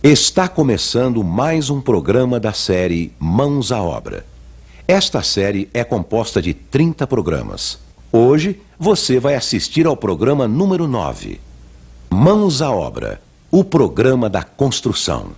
Está começando mais um programa da série Mãos à Obra. Esta série é composta de 30 programas. Hoje você vai assistir ao programa número 9. Mãos à Obra, o programa da construção.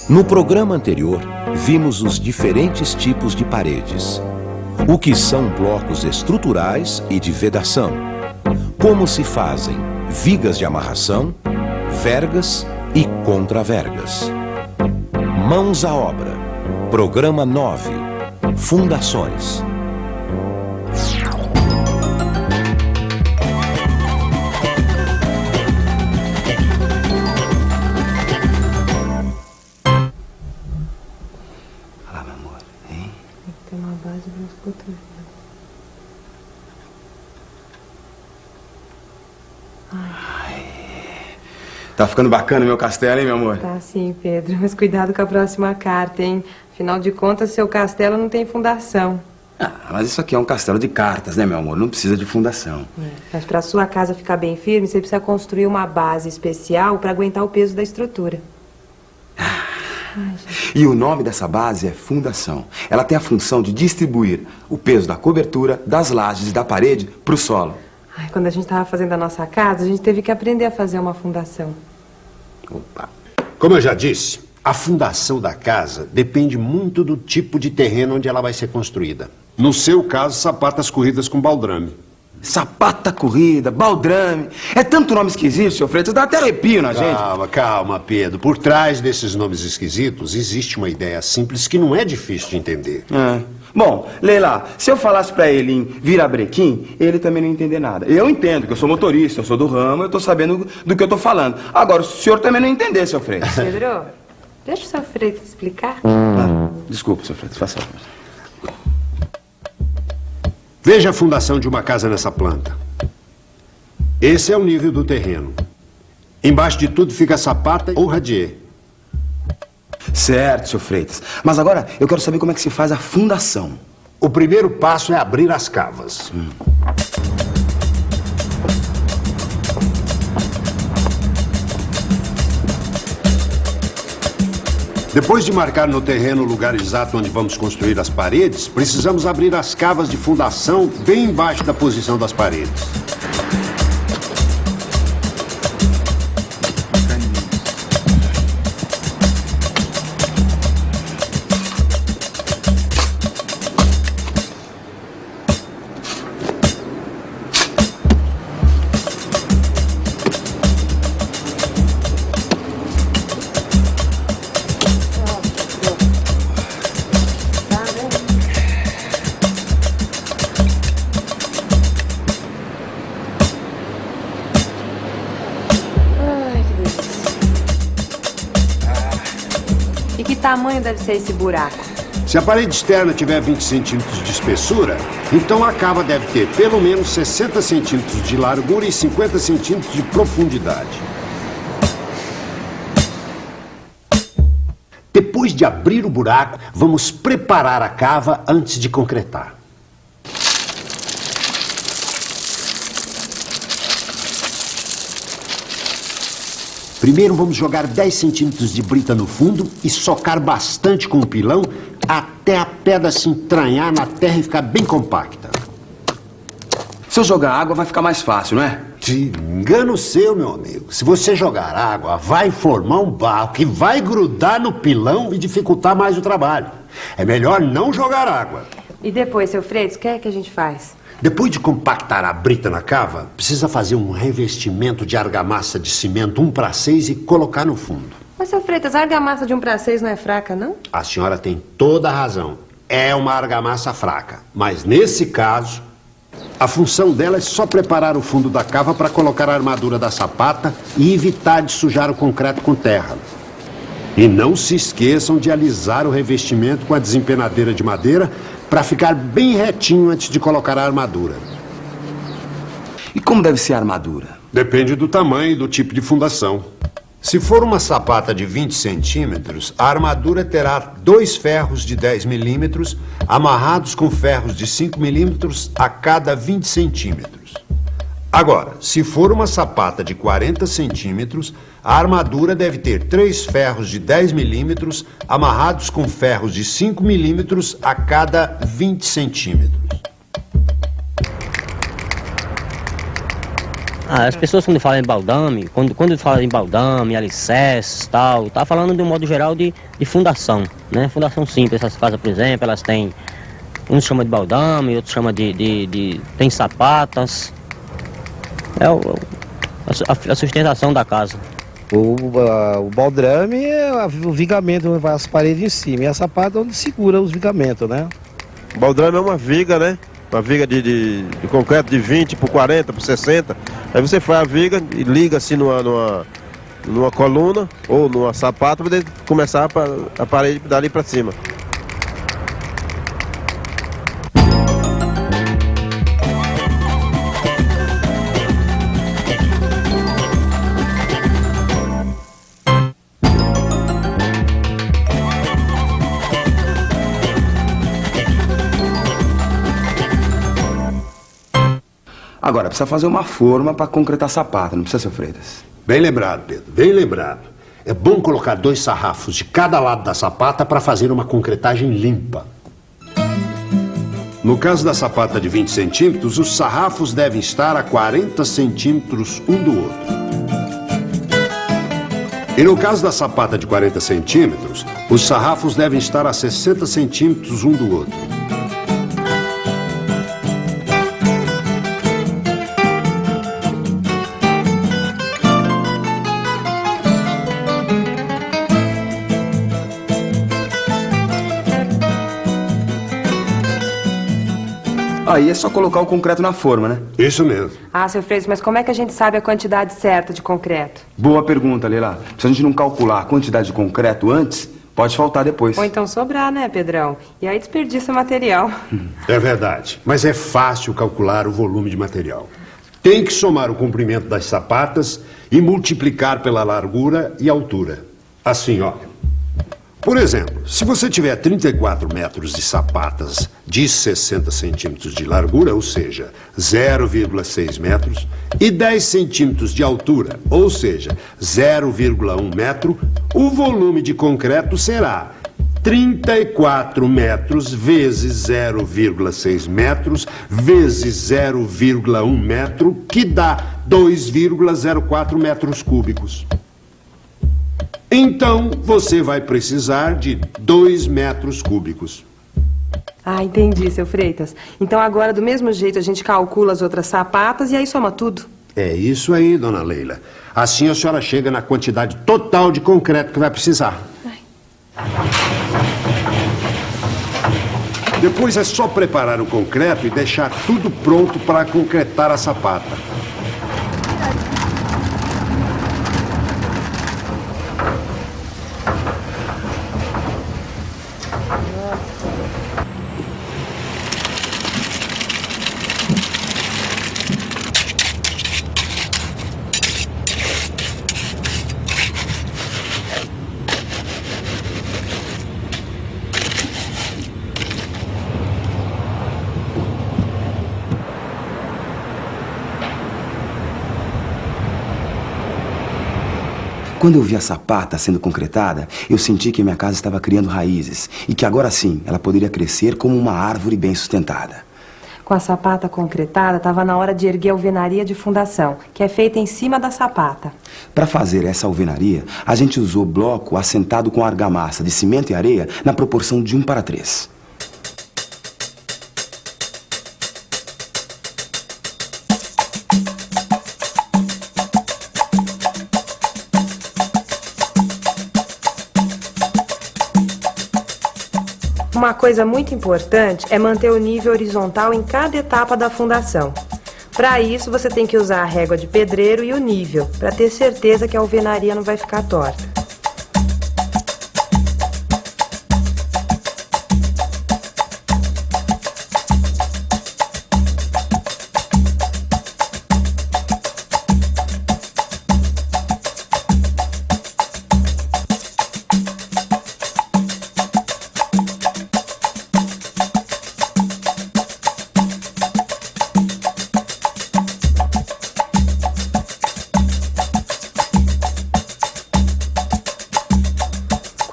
No programa anterior, vimos os diferentes tipos de paredes. O que são blocos estruturais e de vedação. Como se fazem vigas de amarração, vergas e contravergas. Mãos à obra. Programa 9. Fundações. Tá ficando bacana o meu castelo, hein, meu amor? Tá sim, Pedro. Mas cuidado com a próxima carta, hein? Afinal de contas, seu castelo não tem fundação. Ah, mas isso aqui é um castelo de cartas, né, meu amor? Não precisa de fundação. Mas pra sua casa ficar bem firme, você precisa construir uma base especial pra aguentar o peso da estrutura. E o nome dessa base é fundação. Ela tem a função de distribuir o peso da cobertura, das lajes e da parede pro solo. Ai, quando a gente tava fazendo a nossa casa, a gente teve que aprender a fazer uma fundação. Opa. Como eu já disse, a fundação da casa depende muito do tipo de terreno onde ela vai ser construída. No seu caso, sapatas corridas com baldrame. Sapata corrida, baldrame. É tanto nome esquisito, seu Freitas, dá até arrepio na gente. Calma, Pedro. Por trás desses nomes esquisitos, existe uma ideia simples que não é difícil de entender. Bom, Leila, se eu falasse pra ele em virabrequim, ele também não ia entender nada. Eu entendo, que eu sou motorista, eu sou do ramo, eu tô sabendo do que eu tô falando. Agora, o senhor também não ia entender, seu Freitas. Pedro, deixa o seu Freitas explicar. Desculpa, seu Freitas, faça favor. Veja a fundação de uma casa nessa planta. Esse é o nível do terreno. Embaixo de tudo fica a sapata ou radier. Certo, seu Freitas. Mas agora eu quero saber como é que se faz a fundação. O primeiro passo é abrir as cavas. Depois de marcar no terreno o lugar exato onde vamos construir as paredes, precisamos abrir as cavas de fundação bem embaixo da posição das paredes. Que tamanho deve ser esse buraco? Se a parede externa tiver 20 centímetros de espessura, então a cava deve ter pelo menos 60 centímetros de largura e 50 centímetros de profundidade. Depois de abrir o buraco, vamos preparar a cava antes de concretar. Primeiro vamos jogar 10 centímetros de brita no fundo e socar bastante com o pilão até a pedra se entranhar na terra e ficar bem compacta. Se eu jogar água vai ficar mais fácil, não é? Engano seu, meu amigo. Se você jogar água, vai formar um barro que vai grudar no pilão e dificultar mais o trabalho. É melhor não jogar água. E depois, seu Freitas, o que é que a gente faz? Depois de compactar a brita na cava, precisa fazer um revestimento de argamassa de cimento 1:6 e colocar no fundo. Mas, seu Freitas, a argamassa de 1:6 não é fraca, não? A senhora tem toda a razão. É uma argamassa fraca. Mas nesse caso, a função dela é só preparar o fundo da cava para colocar a armadura da sapata e evitar de sujar o concreto com terra. E não se esqueçam de alisar o revestimento com a desempenadeira de madeira para ficar bem retinho antes de colocar a armadura. E como deve ser a armadura? Depende do tamanho e do tipo de fundação. Se for uma sapata de 20 centímetros, a armadura terá 2 ferros de 10 milímetros amarrados com ferros de 5 milímetros a cada 20 centímetros. Agora, se for uma sapata de 40 centímetros, a armadura deve ter 3 ferros de 10 milímetros amarrados com ferros de 5 milímetros a cada 20 centímetros. As pessoas quando falam em baldame, quando falam em baldame, alicerces e tal, tá falando de um modo geral de fundação, né? Fundação simples. Essas casas, por exemplo, elas têm, uns chamam de baldame, outros chamam tem sapatas. É a sustentação da casa. O baldrame é o vigamento onde vai as paredes em cima, e a sapata é onde segura os vigamentos, né? O baldrame é uma viga, né? Uma viga de concreto de 20 por 40, por 60. Aí você faz a viga e liga assim numa coluna ou numa sapata para começar a parede dali para cima. Agora, precisa fazer uma forma para concretar a sapata, não precisa, seu Freitas? Bem lembrado, Pedro, bem lembrado. É bom colocar 2 sarrafos de cada lado da sapata para fazer uma concretagem limpa. No caso da sapata de 20 centímetros, os sarrafos devem estar a 40 centímetros um do outro. E no caso da sapata de 40 centímetros, os sarrafos devem estar a 60 centímetros um do outro. Aí é só colocar o concreto na forma, né? Isso mesmo. Ah, seu Freitas, mas como é que a gente sabe a quantidade certa de concreto? Boa pergunta, Leila. Se a gente não calcular a quantidade de concreto antes, pode faltar depois. Ou então sobrar, né, Pedrão? E aí desperdiça o material. É verdade, mas é fácil calcular o volume de material. Tem que somar o comprimento das sapatas e multiplicar pela largura e altura. Assim, olha. Por exemplo, se você tiver 34 metros de sapatas de 60 centímetros de largura, ou seja, 0,6 metros, e 10 centímetros de altura, ou seja, 0,1 metro, o volume de concreto será 34 metros vezes 0,6 metros vezes 0,1 metro, que dá 2,04 metros cúbicos. Então, você vai precisar de 2 metros cúbicos. Ah, entendi, seu Freitas. Então agora, do mesmo jeito, a gente calcula as outras sapatas e aí soma tudo. É isso aí, dona Leila. Assim a senhora chega na quantidade total de concreto que vai precisar. Depois é só preparar o concreto e deixar tudo pronto para concretar a sapata. Quando eu vi a sapata sendo concretada, eu senti que minha casa estava criando raízes e que agora sim ela poderia crescer como uma árvore bem sustentada. Com a sapata concretada, estava na hora de erguer a alvenaria de fundação, que é feita em cima da sapata. Para fazer essa alvenaria, a gente usou bloco assentado com argamassa de cimento e areia na proporção de 1:3. Uma coisa muito importante é manter o nível horizontal em cada etapa da fundação. Para isso, você tem que usar a régua de pedreiro e o nível, para ter certeza que a alvenaria não vai ficar torta.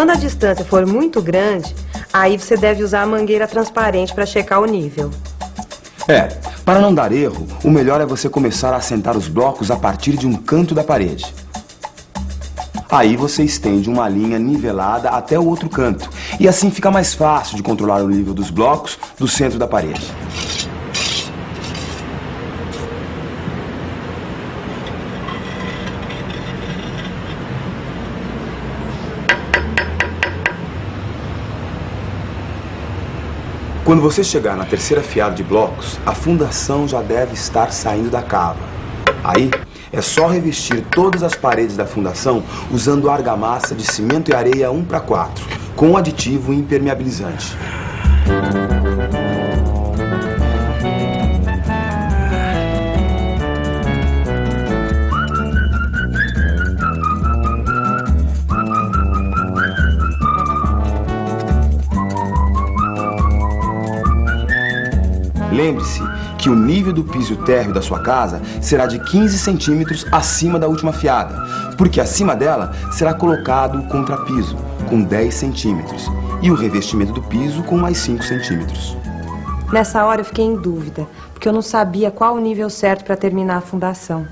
Quando a distância for muito grande, aí você deve usar a mangueira transparente para checar o nível. Para não dar erro, o melhor é você começar a assentar os blocos a partir de um canto da parede. Aí você estende uma linha nivelada até o outro canto, e assim fica mais fácil de controlar o nível dos blocos do centro da parede. Quando você chegar na terceira fiada de blocos, a fundação já deve estar saindo da cava. Aí, é só revestir todas as paredes da fundação usando argamassa de cimento e areia 1:4, com aditivo impermeabilizante. Lembre-se que o nível do piso térreo da sua casa será de 15 centímetros acima da última fiada, porque acima dela será colocado o contrapiso, com 10 centímetros, e o revestimento do piso com mais 5 centímetros. Nessa hora eu fiquei em dúvida, porque eu não sabia qual o nível certo para terminar a fundação.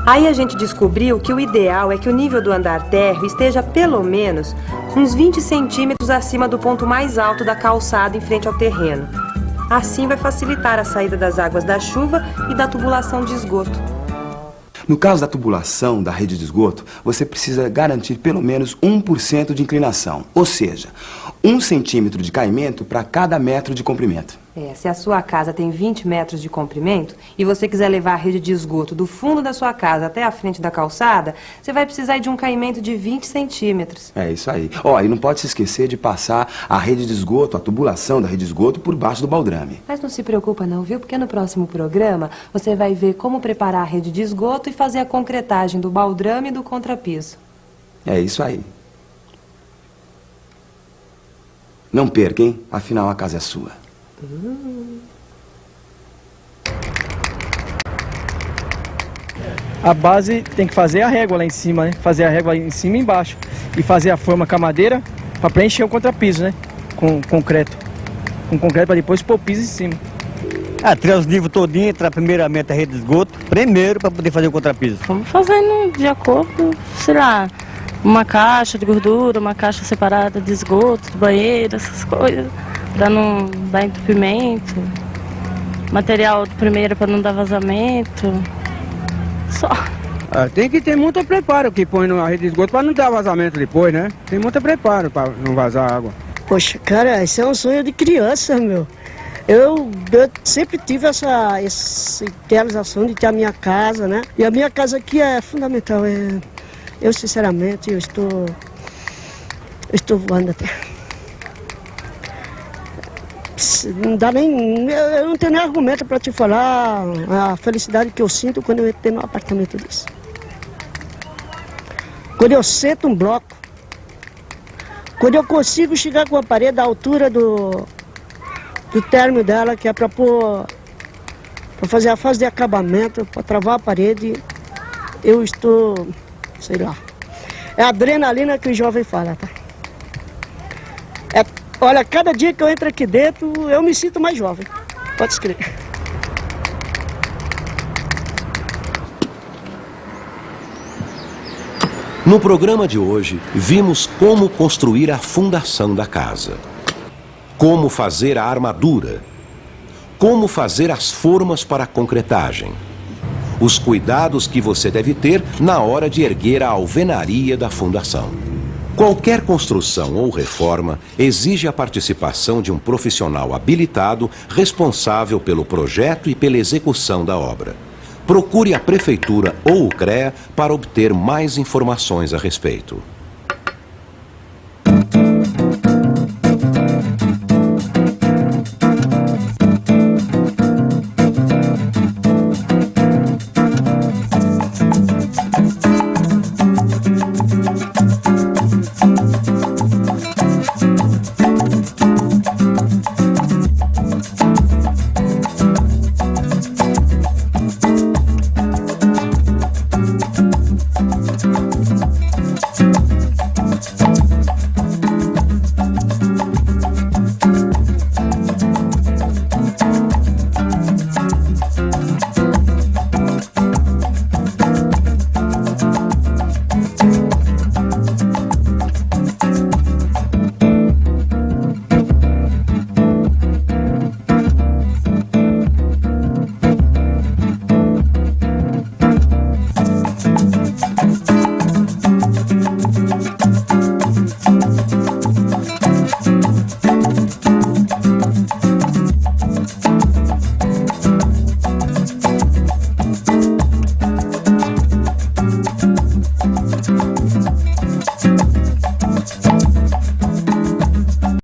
Aí a gente descobriu que o ideal é que o nível do andar térreo esteja pelo menos uns 20 centímetros acima do ponto mais alto da calçada em frente ao terreno. Assim vai facilitar a saída das águas da chuva e da tubulação de esgoto. No caso da tubulação da rede de esgoto, você precisa garantir pelo menos 1% de inclinação, ou seja, 1 centímetro de caimento para cada metro de comprimento. Se a sua casa tem 20 metros de comprimento e você quiser levar a rede de esgoto do fundo da sua casa até a frente da calçada, você vai precisar de um caimento de 20 centímetros. É isso aí. E não pode se esquecer de passar a rede de esgoto, a tubulação da rede de esgoto por baixo do baldrame. Mas não se preocupa não, viu? Porque no próximo programa você vai ver como preparar a rede de esgoto e fazer a concretagem do baldrame e do contrapiso. É isso aí. Não perca, hein? Afinal, a casa é sua. A base tem que fazer a régua lá em cima, né? Fazer a régua em cima e embaixo. E fazer a forma com a madeira para preencher o contrapiso, né? Com concreto. Com concreto para depois pôr o piso em cima. Tirar os níveis todinho, entrar primeiramente a rede de esgoto, primeiro para poder fazer o contrapiso. Vamos fazendo de acordo, sei lá, uma caixa de gordura, uma caixa separada de esgoto, de banheiro, essas coisas, para não dar entupimento. Material primeiro para não dar vazamento. Só. Tem que ter muito preparo que põe na rede de esgoto para não dar vazamento depois, né? Tem muito preparo para não vazar água. Poxa, cara, isso é um sonho de criança, meu. Eu sempre tive essa idealização de ter a minha casa, né? E a minha casa aqui é fundamental. Eu sinceramente, eu estou voando até. Não dá nem... Eu não tenho nem argumento para te falar a felicidade que eu sinto quando eu entro num apartamento desse. Quando eu sento um bloco, quando eu consigo chegar com a parede à altura do término dela, que é para fazer a fase de acabamento, para travar a parede, eu estou, sei lá, é a adrenalina que o jovem fala, tá? Olha, cada dia que eu entro aqui dentro, eu me sinto mais jovem, pode escrever. No programa de hoje, vimos como construir a fundação da casa, como fazer a armadura, como fazer as formas para a concretagem, os cuidados que você deve ter na hora de erguer a alvenaria da fundação. Qualquer construção ou reforma exige a participação de um profissional habilitado responsável pelo projeto e pela execução da obra. Procure a Prefeitura ou o CREA para obter mais informações a respeito.